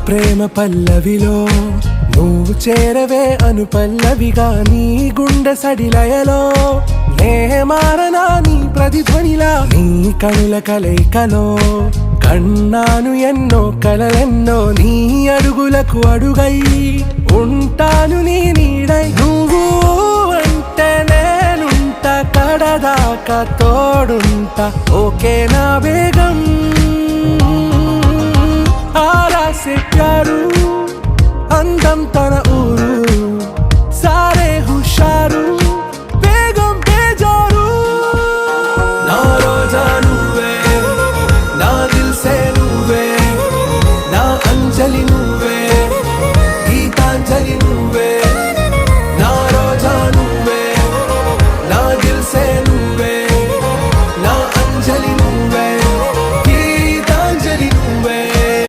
ప్రేమ పల్లవిలో నువ్వు చేరవే అను పల్లవిగా నీ గుండె సడిలయలో నే మారనా నీ ప్రతిధ్వనిలా నీ కనుల కలయికలో కన్నాను ఎన్నో కలలెన్నో నీ అడుగులకు అడుగై ఉంటాను నీ నీడై నువ్వు అంటే నేనుంట కడదాకా తోడుంటా ఓకే నా బేగం आरा से प्यारू अंदम तन ऊरू सारे हुशारू बेगम बेजारू ना रोजा नुवे ना दिल से नुवे ना अंजलि नुवे